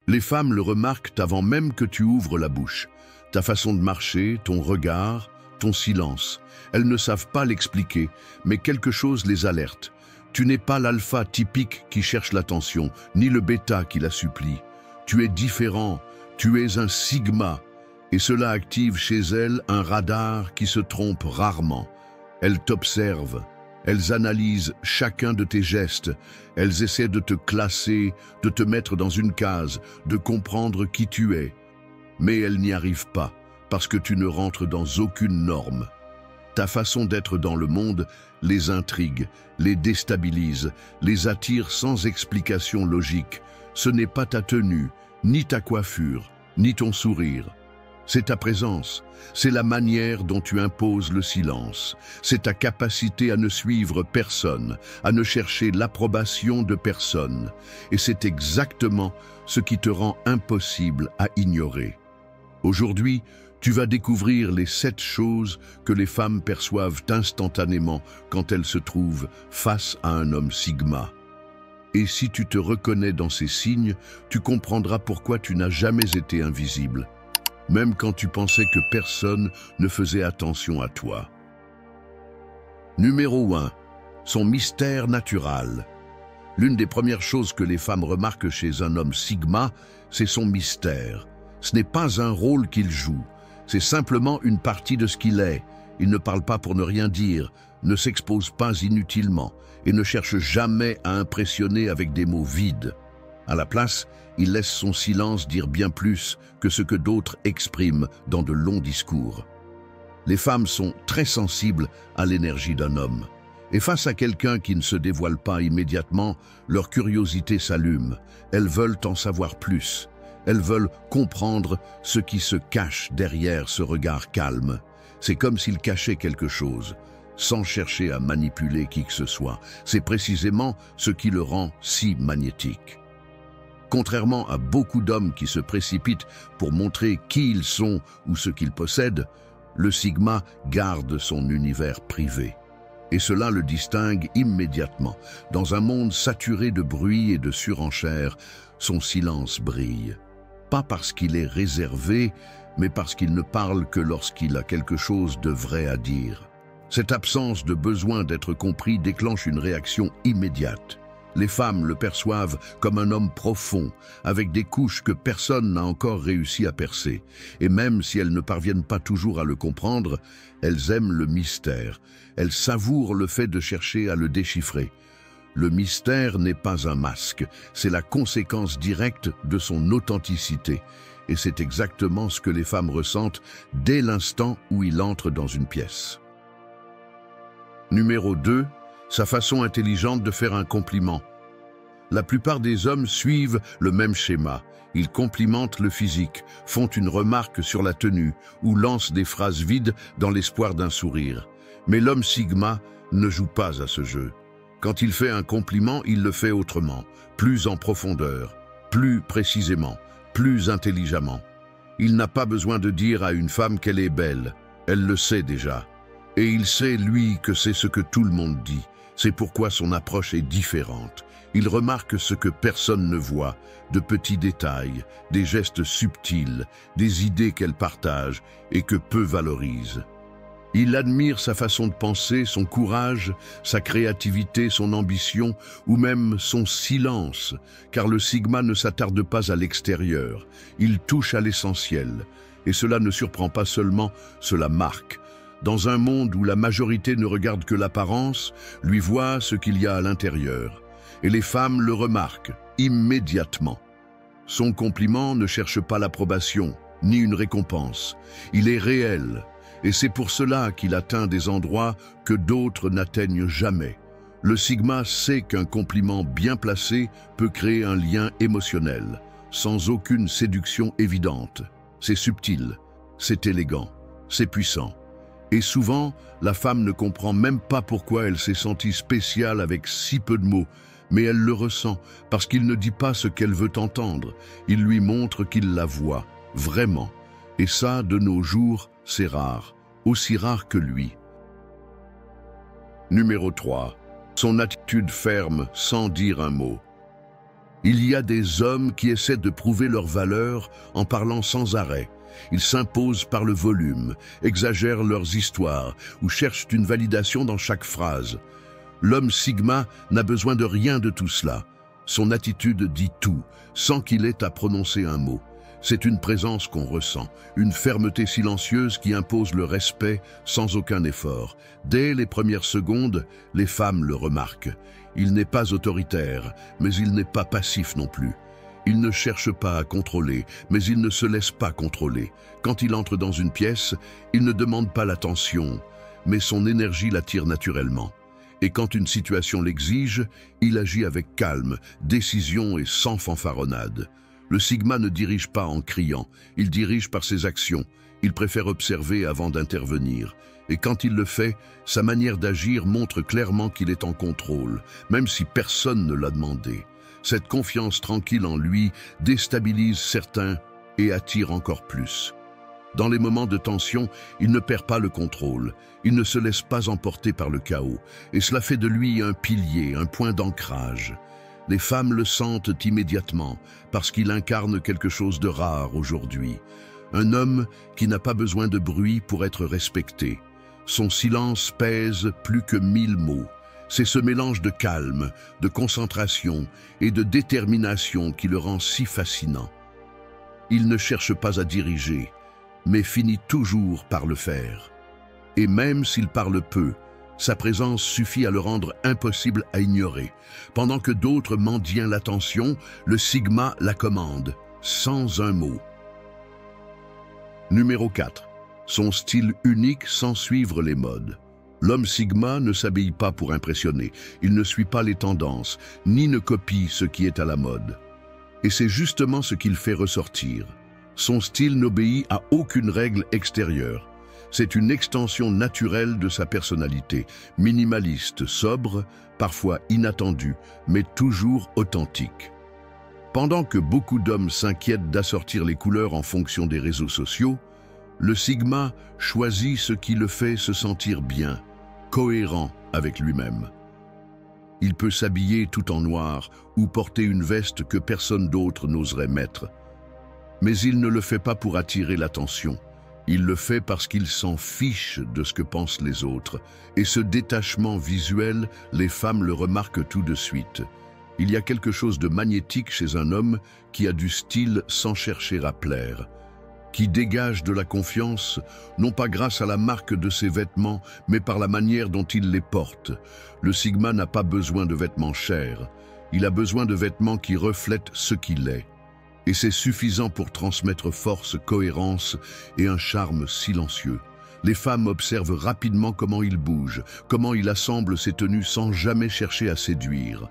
Les femmes le remarquent avant même que tu ouvres la bouche. Ta façon de marcher, ton regard, ton silence. Elles ne savent pas l'expliquer, mais quelque chose les alerte. Tu n'es pas l'alpha typique qui cherche l'attention, ni le bêta qui la supplie. Tu es différent, tu es un sigma, et cela active chez elles un radar qui se trompe rarement. Elles t'observent, elles analysent chacun de tes gestes, elles essaient de te classer, de te mettre dans une case, de comprendre qui tu es. Mais elles n'y arrivent pas, parce que tu ne rentres dans aucune norme. Ta façon d'être dans le monde les intrigue, les déstabilise, les attire sans explication logique. Ce n'est pas ta tenue, ni ta coiffure, ni ton sourire. C'est ta présence, c'est la manière dont tu imposes le silence, c'est ta capacité à ne suivre personne, à ne chercher l'approbation de personne. Et c'est exactement ce qui te rend impossible à ignorer. Aujourd'hui, tu vas découvrir les 7 choses que les femmes perçoivent instantanément quand elles se trouvent face à un homme sigma. Et si tu te reconnais dans ces signes, tu comprendras pourquoi tu n'as jamais été invisible, même quand tu pensais que personne ne faisait attention à toi. Numéro 1. Son mystère natural. L'une des premières choses que les femmes remarquent chez un homme sigma, c'est son mystère. Ce n'est pas un rôle qu'il joue, c'est simplement une partie de ce qu'il est. Il ne parle pas pour ne rien dire, ne s'expose pas inutilement et ne cherche jamais à impressionner avec des mots vides. À la place, il laisse son silence dire bien plus que ce que d'autres expriment dans de longs discours. Les femmes sont très sensibles à l'énergie d'un homme. Et face à quelqu'un qui ne se dévoile pas immédiatement, leur curiosité s'allume. Elles veulent en savoir plus. Elles veulent comprendre ce qui se cache derrière ce regard calme. C'est comme s'il cachait quelque chose, sans chercher à manipuler qui que ce soit. C'est précisément ce qui le rend si magnétique. Contrairement à beaucoup d'hommes qui se précipitent pour montrer qui ils sont ou ce qu'ils possèdent, le sigma garde son univers privé. Et cela le distingue immédiatement. Dans un monde saturé de bruit et de surenchère, son silence brille. Pas parce qu'il est réservé, mais parce qu'il ne parle que lorsqu'il a quelque chose de vrai à dire. Cette absence de besoin d'être compris déclenche une réaction immédiate. Les femmes le perçoivent comme un homme profond, avec des couches que personne n'a encore réussi à percer. Et même si elles ne parviennent pas toujours à le comprendre, elles aiment le mystère. Elles savourent le fait de chercher à le déchiffrer. Le mystère n'est pas un masque, c'est la conséquence directe de son authenticité. Et c'est exactement ce que les femmes ressentent dès l'instant où il entre dans une pièce. Numéro 2. Sa façon intelligente de faire un compliment. La plupart des hommes suivent le même schéma. Ils complimentent le physique, font une remarque sur la tenue ou lancent des phrases vides dans l'espoir d'un sourire. Mais l'homme sigma ne joue pas à ce jeu. Quand il fait un compliment, il le fait autrement, plus en profondeur, plus précisément, plus intelligemment. Il n'a pas besoin de dire à une femme qu'elle est belle, elle le sait déjà. Et il sait, lui, que c'est ce que tout le monde dit. C'est pourquoi son approche est différente. Il remarque ce que personne ne voit, de petits détails, des gestes subtils, des idées qu'elle partage et que peu valorise. Il admire sa façon de penser, son courage, sa créativité, son ambition ou même son silence, car le sigma ne s'attarde pas à l'extérieur. Il touche à l'essentiel. Et cela ne surprend pas seulement, cela marque. Dans un monde où la majorité ne regarde que l'apparence, lui voit ce qu'il y a à l'intérieur. Et les femmes le remarquent immédiatement. Son compliment ne cherche pas l'approbation, ni une récompense. Il est réel. Et c'est pour cela qu'il atteint des endroits que d'autres n'atteignent jamais. Le sigma sait qu'un compliment bien placé peut créer un lien émotionnel, sans aucune séduction évidente. C'est subtil, c'est élégant, c'est puissant. Et souvent, la femme ne comprend même pas pourquoi elle s'est sentie spéciale avec si peu de mots, mais elle le ressent parce qu'il ne dit pas ce qu'elle veut entendre. Il lui montre qu'il la voit, vraiment. Et ça, de nos jours, c'est rare, aussi rare que lui. Numéro 3. Son attitude ferme sans dire un mot. Il y a des hommes qui essaient de prouver leur valeur en parlant sans arrêt. Ils s'imposent par le volume, exagèrent leurs histoires ou cherchent une validation dans chaque phrase. L'homme Sigma n'a besoin de rien de tout cela. Son attitude dit tout, sans qu'il ait à prononcer un mot. C'est une présence qu'on ressent, une fermeté silencieuse qui impose le respect sans aucun effort. Dès les premières secondes, les femmes le remarquent. Il n'est pas autoritaire, mais il n'est pas passif non plus. Il ne cherche pas à contrôler, mais il ne se laisse pas contrôler. Quand il entre dans une pièce, il ne demande pas l'attention, mais son énergie l'attire naturellement. Et quand une situation l'exige, il agit avec calme, décision et sans fanfaronnade. Le Sigma ne dirige pas en criant, il dirige par ses actions. Il préfère observer avant d'intervenir. Et quand il le fait, sa manière d'agir montre clairement qu'il est en contrôle, même si personne ne l'a demandé. Cette confiance tranquille en lui déstabilise certains et attire encore plus. Dans les moments de tension, il ne perd pas le contrôle. Il ne se laisse pas emporter par le chaos. Et cela fait de lui un pilier, un point d'ancrage. Les femmes le sentent immédiatement parce qu'il incarne quelque chose de rare aujourd'hui. Un homme qui n'a pas besoin de bruit pour être respecté. Son silence pèse plus que 1000 mots. C'est ce mélange de calme, de concentration et de détermination qui le rend si fascinant. Il ne cherche pas à diriger, mais finit toujours par le faire. Et même s'il parle peu, sa présence suffit à le rendre impossible à ignorer. Pendant que d'autres mendient l'attention, le Sigma la commande, sans un mot. Numéro 4. Son style unique sans suivre les modes. L'homme Sigma ne s'habille pas pour impressionner. Il ne suit pas les tendances, ni ne copie ce qui est à la mode. Et c'est justement ce qu'il fait ressortir. Son style n'obéit à aucune règle extérieure. C'est une extension naturelle de sa personnalité, minimaliste, sobre, parfois inattendue, mais toujours authentique. Pendant que beaucoup d'hommes s'inquiètent d'assortir les couleurs en fonction des réseaux sociaux, le Sigma choisit ce qui le fait se sentir bien, cohérent avec lui-même. Il peut s'habiller tout en noir ou porter une veste que personne d'autre n'oserait mettre. Mais il ne le fait pas pour attirer l'attention. Il le fait parce qu'il s'en fiche de ce que pensent les autres. Et ce détachement visuel, les femmes le remarquent tout de suite. Il y a quelque chose de magnétique chez un homme qui a du style sans chercher à plaire, qui dégage de la confiance, non pas grâce à la marque de ses vêtements, mais par la manière dont il les porte. Le Sigma n'a pas besoin de vêtements chers. Il a besoin de vêtements qui reflètent ce qu'il est. Et c'est suffisant pour transmettre force, cohérence et un charme silencieux. Les femmes observent rapidement comment il bouge, comment il assemble ses tenues sans jamais chercher à séduire.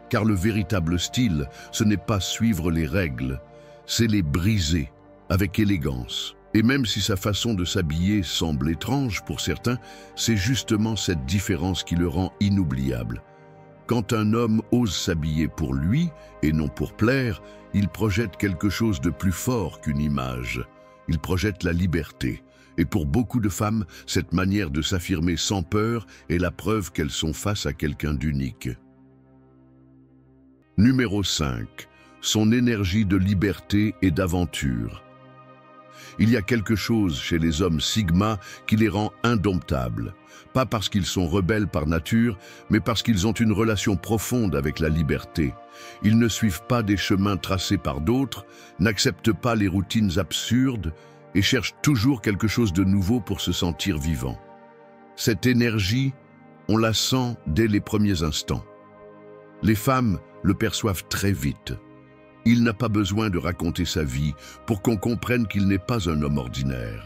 Car le véritable style, ce n'est pas suivre les règles, c'est les briser avec élégance. Et même si sa façon de s'habiller semble étrange pour certains, c'est justement cette différence qui le rend inoubliable. Quand un homme ose s'habiller pour lui et non pour plaire, il projette quelque chose de plus fort qu'une image. Il projette la liberté. Et pour beaucoup de femmes, cette manière de s'affirmer sans peur est la preuve qu'elles sont face à quelqu'un d'unique. Numéro 5. Son énergie de liberté et d'aventure. Il y a quelque chose chez les hommes Sigma qui les rend indomptables. Pas parce qu'ils sont rebelles par nature, mais parce qu'ils ont une relation profonde avec la liberté. Ils ne suivent pas des chemins tracés par d'autres, n'acceptent pas les routines absurdes et cherchent toujours quelque chose de nouveau pour se sentir vivant. Cette énergie, on la sent dès les premiers instants. Les femmes le perçoivent très vite. Il n'a pas besoin de raconter sa vie pour qu'on comprenne qu'il n'est pas un homme ordinaire.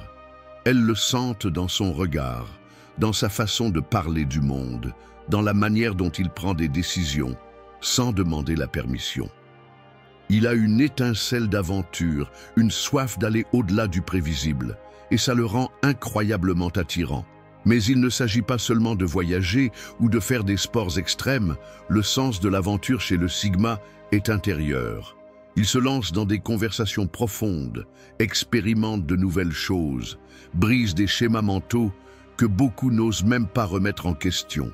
Elles le sentent dans son regard, dans sa façon de parler du monde, dans la manière dont il prend des décisions, sans demander la permission. Il a une étincelle d'aventure, une soif d'aller au-delà du prévisible, et ça le rend incroyablement attirant. Mais il ne s'agit pas seulement de voyager ou de faire des sports extrêmes, le sens de l'aventure chez le Sigma est intérieur. Il se lance dans des conversations profondes, expérimente de nouvelles choses, brise des schémas mentaux que beaucoup n'osent même pas remettre en question.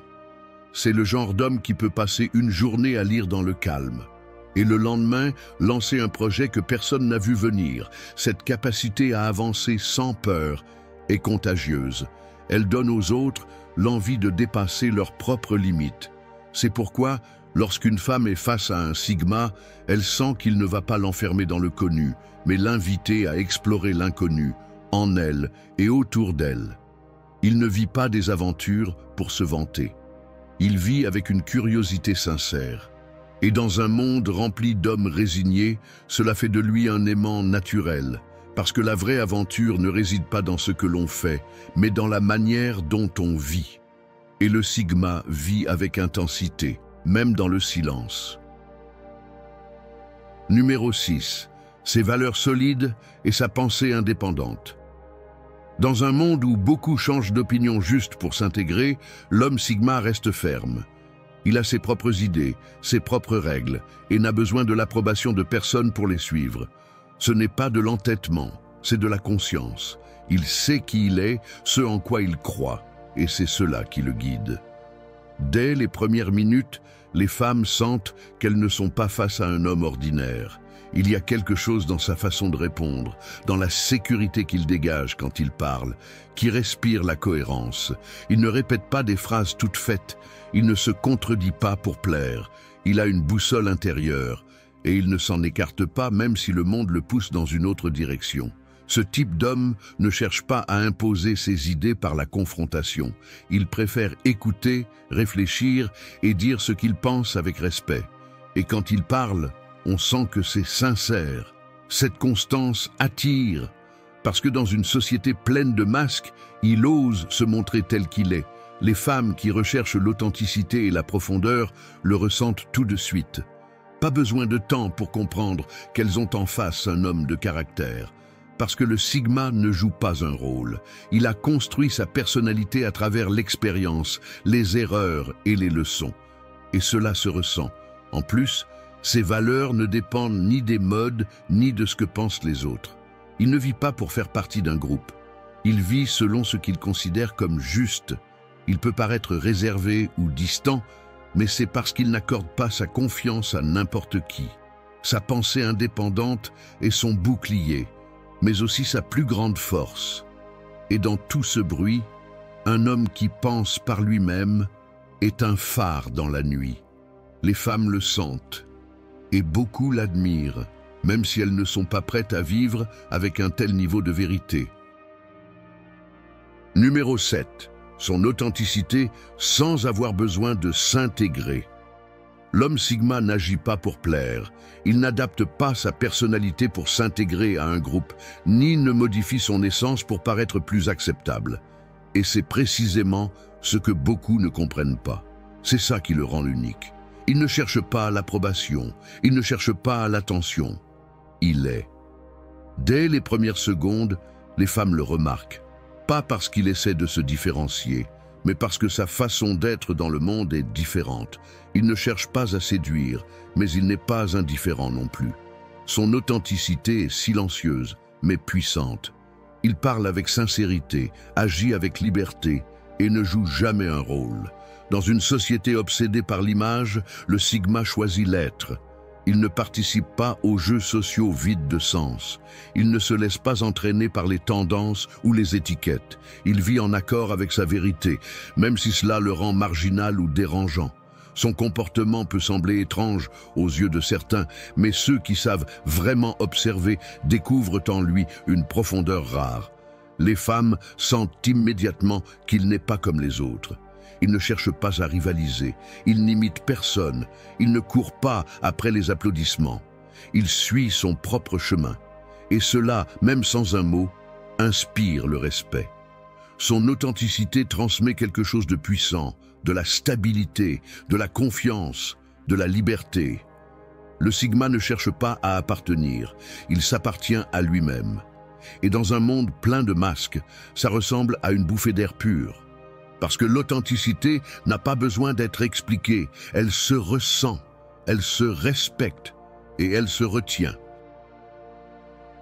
C'est le genre d'homme qui peut passer une journée à lire dans le calme, Et le lendemain, lancer un projet que personne n'a vu venir. Cette capacité à avancer sans peur est contagieuse. Elle donne aux autres l'envie de dépasser leurs propres limites. C'est pourquoi, lorsqu'une femme est face à un sigma, elle sent qu'il ne va pas l'enfermer dans le connu, mais l'inviter à explorer l'inconnu, en elle et autour d'elle. Il ne vit pas des aventures pour se vanter. Il vit avec une curiosité sincère. Et dans un monde rempli d'hommes résignés, cela fait de lui un aimant naturel, parce que la vraie aventure ne réside pas dans ce que l'on fait, mais dans la manière dont on vit. Et le sigma vit avec intensité, même dans le silence. Numéro 6. Ses valeurs solides et sa pensée indépendante. Dans un monde où beaucoup changent d'opinion juste pour s'intégrer, l'homme sigma reste ferme. Il a ses propres idées, ses propres règles, et n'a besoin de l'approbation de personne pour les suivre. Ce n'est pas de l'entêtement, c'est de la conscience. Il sait qui il est, ce en quoi il croit, et c'est cela qui le guide. Dès les premières minutes, les femmes sentent qu'elles ne sont pas face à un homme ordinaire. Il y a quelque chose dans sa façon de répondre, dans la sécurité qu'il dégage quand il parle, qui respire la cohérence. Il ne répète pas des phrases toutes faites, il ne se contredit pas pour plaire. Il a une boussole intérieure, et il ne s'en écarte pas même si le monde le pousse dans une autre direction. Ce type d'homme ne cherche pas à imposer ses idées par la confrontation. Il préfère écouter, réfléchir et dire ce qu'il pense avec respect. Et quand il parle, on sent que c'est sincère. Cette constance attire, parce que dans une société pleine de masques, il ose se montrer tel qu'il est. Les femmes qui recherchent l'authenticité et la profondeur le ressentent tout de suite. Pas besoin de temps pour comprendre qu'elles ont en face un homme de caractère. Parce que le sigma ne joue pas un rôle. Il a construit sa personnalité à travers l'expérience, les erreurs et les leçons. Et cela se ressent. En plus, ses valeurs ne dépendent ni des modes, ni de ce que pensent les autres. Il ne vit pas pour faire partie d'un groupe. Il vit selon ce qu'il considère comme juste. Il peut paraître réservé ou distant, mais c'est parce qu'il n'accorde pas sa confiance à n'importe qui. Sa pensée indépendante est son bouclier, mais aussi sa plus grande force. Et dans tout ce bruit, un homme qui pense par lui-même est un phare dans la nuit. Les femmes le sentent, et beaucoup l'admirent, même si elles ne sont pas prêtes à vivre avec un tel niveau de vérité. Numéro 7. Son authenticité sans avoir besoin de s'intégrer. L'homme sigma n'agit pas pour plaire, il n'adapte pas sa personnalité pour s'intégrer à un groupe, ni ne modifie son essence pour paraître plus acceptable. Et c'est précisément ce que beaucoup ne comprennent pas. C'est ça qui le rend unique. Il ne cherche pas l'approbation, il ne cherche pas l'attention. Il est. Dès les premières secondes, les femmes le remarquent. Pas parce qu'il essaie de se différencier, mais parce que sa façon d'être dans le monde est différente. Il ne cherche pas à séduire, mais il n'est pas indifférent non plus. Son authenticité est silencieuse, mais puissante. Il parle avec sincérité, agit avec liberté et ne joue jamais un rôle. Dans une société obsédée par l'image, le sigma choisit l'être. Il ne participe pas aux jeux sociaux vides de sens. Il ne se laisse pas entraîner par les tendances ou les étiquettes. Il vit en accord avec sa vérité, même si cela le rend marginal ou dérangeant. Son comportement peut sembler étrange aux yeux de certains, mais ceux qui savent vraiment observer découvrent en lui une profondeur rare. Les femmes sentent immédiatement qu'il n'est pas comme les autres. Il ne cherche pas à rivaliser, il n'imite personne, il ne court pas après les applaudissements. Il suit son propre chemin. Et cela, même sans un mot, inspire le respect. Son authenticité transmet quelque chose de puissant, de la stabilité, de la confiance, de la liberté. Le sigma ne cherche pas à appartenir, il s'appartient à lui-même. Et dans un monde plein de masques, ça ressemble à une bouffée d'air pur. Parce que l'authenticité n'a pas besoin d'être expliquée, elle se ressent, elle se respecte et elle se retient.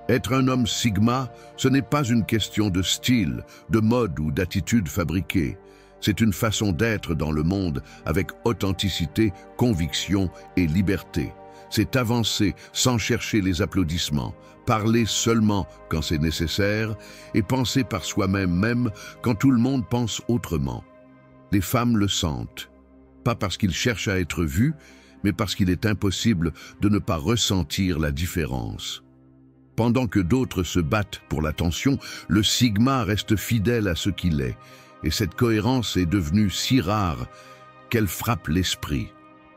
Être un homme sigma, ce n'est pas une question de style, de mode ou d'attitude fabriquée. C'est une façon d'être dans le monde avec authenticité, conviction et liberté. c'est avancer sans chercher les applaudissements, parler seulement quand c'est nécessaire et penser par soi-même même quand tout le monde pense autrement. Les femmes le sentent, pas parce qu'ils cherchent à être vus, mais parce qu'il est impossible de ne pas ressentir la différence. Pendant que d'autres se battent pour l'attention, le Sigma reste fidèle à ce qu'il est, et cette cohérence est devenue si rare qu'elle frappe l'esprit.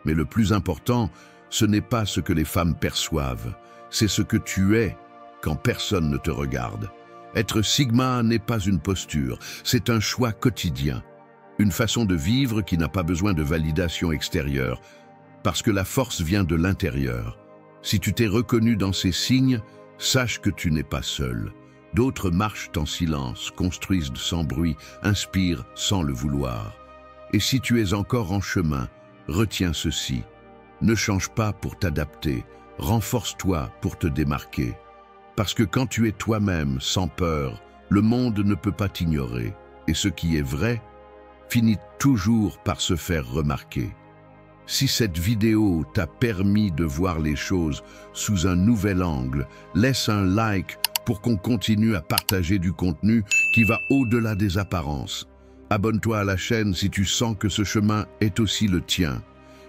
Mais le plus important, ce n'est pas ce que les femmes perçoivent, c'est ce que tu es quand personne ne te regarde. Être Sigma n'est pas une posture, c'est un choix quotidien, une façon de vivre qui n'a pas besoin de validation extérieure, parce que la force vient de l'intérieur. Si tu t'es reconnu dans ces signes, sache que tu n'es pas seul. D'autres marchent en silence, construisent sans bruit, inspirent sans le vouloir. Et si tu es encore en chemin, retiens ceci. Ne change pas pour t'adapter, renforce-toi pour te démarquer. Parce que quand tu es toi-même, sans peur, le monde ne peut pas t'ignorer. Et ce qui est vrai finit toujours par se faire remarquer. Si cette vidéo t'a permis de voir les choses sous un nouvel angle, laisse un like pour qu'on continue à partager du contenu qui va au-delà des apparences. Abonne-toi à la chaîne si tu sens que ce chemin est aussi le tien.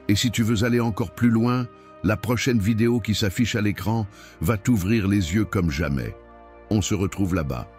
Et si tu veux aller encore plus loin, la prochaine vidéo qui s'affiche à l'écran va t'ouvrir les yeux comme jamais. On se retrouve là-bas.